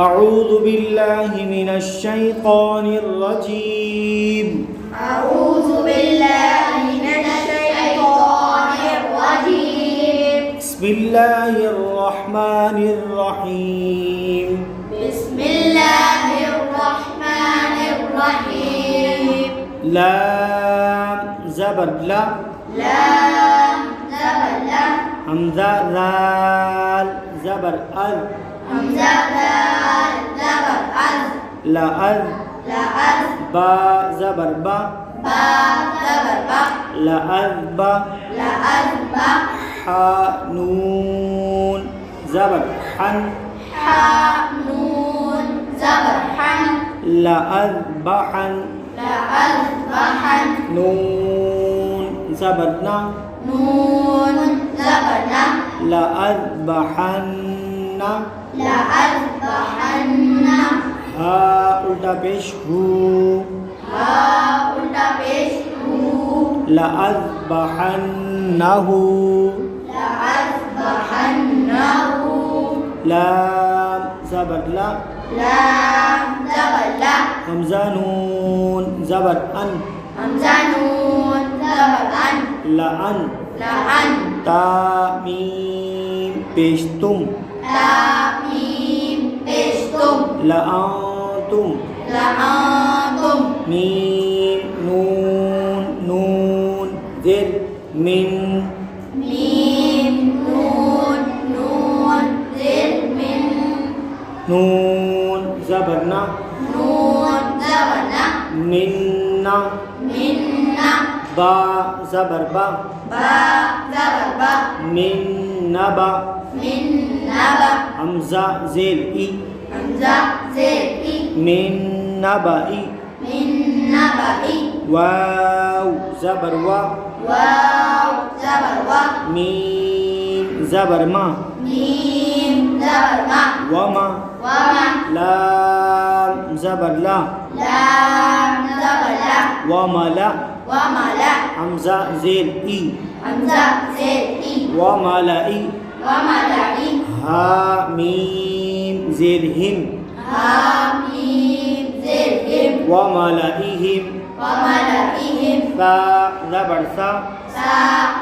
أعوذ بالله من الشيطان الرجيم أعوذ بالله من الشيطان الرجيم بسم الله الرحمن الرحيم بسم الله الرحمن الرحيم لام زبر لا لام زبر لا همزة ذال زبر ال همزة دال زبر أز لا ال لا أز با زبر با با زبر با لا ال با لا أز با ح نون زبر حن حا نون زبر حن لا أذبحن لا أذبحن نون زبر نا نون زبر نا لا أذبحن لا أذبحن ها उल्टा पेश हु ها उल्टा पेश हू لا أذبحنه لا أذبحنه لام زبر لا لام زبر لا همزة نون زبر أن همزة نون زبر أن لا أن لا أن تا ميم पेश तुम تا ميم पेश तुम لا أنتم لا أنتم ميم نون نون ذل من ميم نون نون زد من نون زبرنا نون زبر نا منا منا با زبر با با زبر با من نبا من نبا همزة زيل إي همزة زد إي من نبأ من نبأ واو زبر وا واو زبر وا ميم زبر ما ميم زبر ما وما وما لام زبر لا لام زبر لا وما لا وما لا همزة زيل إي همزة زد إي وما لا إي وما لا إي ها ميم زيل هم حميم زدهم وملئهم وملئهم ثا زبر ثا سا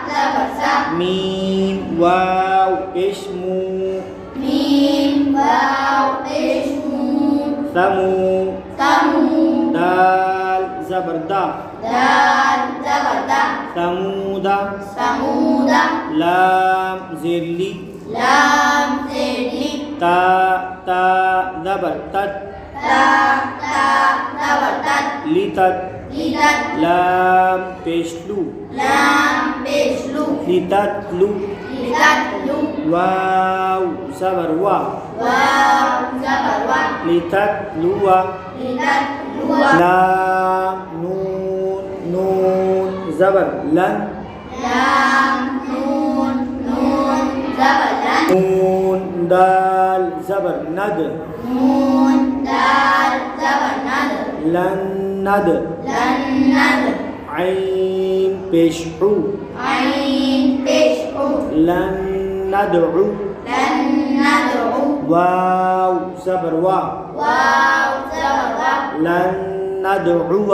زبر سا ميم واو اسم ميم واو اسم ثمو ثمو دال زبر دا دال زبر دا ثمود ثمود لام زلي لام زدي تا تا زبر تد تا تا زبر تد لتد لتد لام بشلو لام بشلو لتتلو لتتلو واو زبر وا واو زبر وا لتتلو لتتلو لام نون نون زبر لن لام نون نون زبر لن نون دال زبر ند نون دال زبر ند لن ند لن ند عين بشعو عين بشعو لن ندعو لن ندعو واو زبر وا واو زبر وا لن ندعو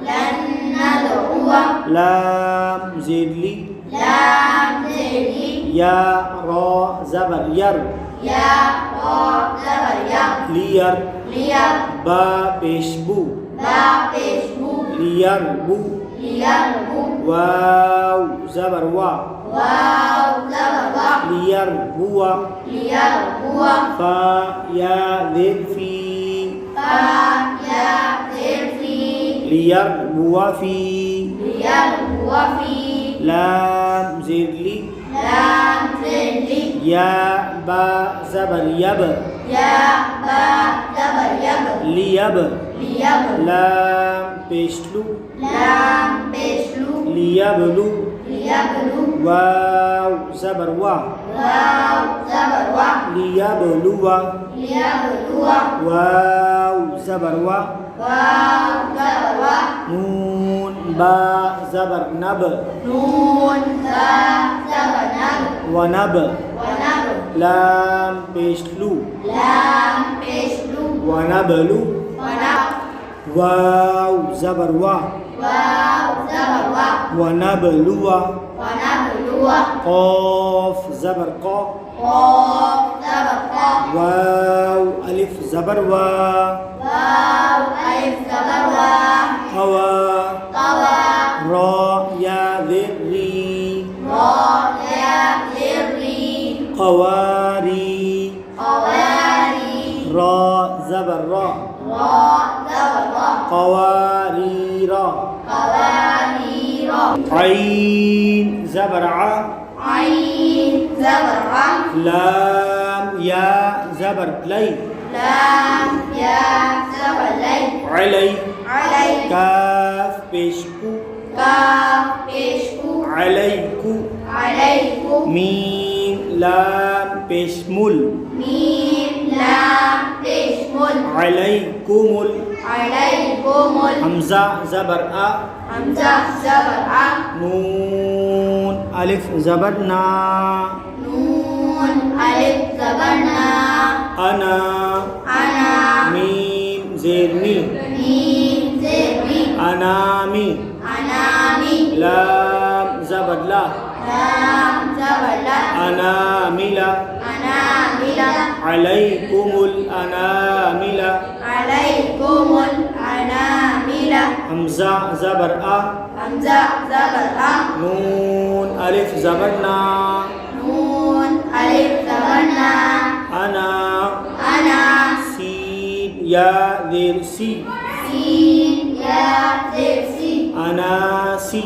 لن ندعو لام زلي لام زدي يا را زبر ير يا را زبر يا لير ليا با بشبو با بشبو ليربو ليربو واو زبر وا واو زبر وا ليربو ليربو فا يا ذل في فا يا ذرفي ليربو في ليربو في لام زلي لام زدي يا با زبر يب يا با زبر يب ليب ليب لام بشلو لام بشلو ليبلو ليبلو واو زبر وا واو زبر وا ليبلو ليبلو واو زبر وا واو زبر وا نون با زبر نب نون با زبر نب ونب ونب لام بشلو لام بشلو ونبلو ونبلو واو زبر وا واو زبر وا ونبلو ونبلو قاف زبر قا قاف زبر قا واو ألف زبر وا واو ألف زبر وا قوا طوى را يا ذري را يا ذري قواري قواري را زبر را را زبر را قوارير قوارير عين زبر ع عين زبر ع لام يا زبر لي لام يا زبر لي علي علي كاف بشكو كاف بشكو عليكو عليكم ميم لام بشمل ميم لام تشمل عليكم عليكم حمزة زبر أ همزة زبر ع نون ألف زبر نا نون ألف زبر نا أنا أنا ميم زير مي ميم زر مي أنامي أنامي لام زبر لا لام زبر لا أنامل أنامل عليكم الأنامل عليكم الأنامل حمزة زبر أ همزة زبر ع نون ألف زبر نا نون ألف زبر نا أنا أنا سين يا ذير سي سين يا زر سي أناسي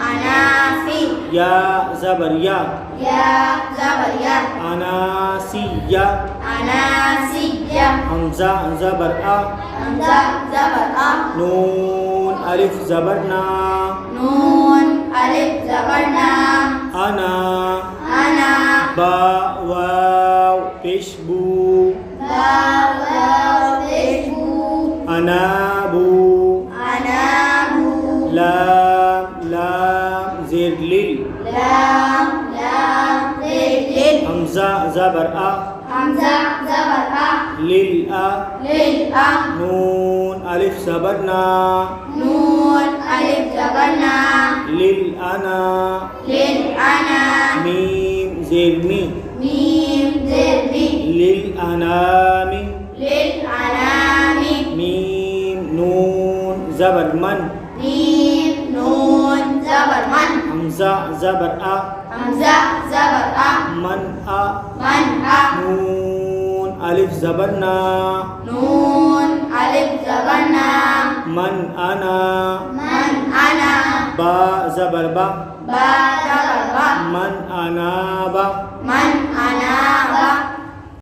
أنافي يا زبر يا يا زبر يا أناسي يا أناسية حمزة زبر أ همزة زبر أ نون ألف زبر نا نون ألف زبر نا أنا أنا با واو بشبو واو واو تشبو أنابو أنابو لام لام زير لل لام لام لل حمزة زبر أ همزة زبر أ للأ للأ نون ألف زبر نا نون ألف زبر نا للأنا للأنا ميم زير مي ميم زر مي للأنام للأنام ميم نون زبر من ميم نون زبر من حمزة زبر أ همزة زبر أ من أ من أ نون ألف زبر نا نون ألف زبر نا من أنا من أنا با زبر با با زبر با من أنا با من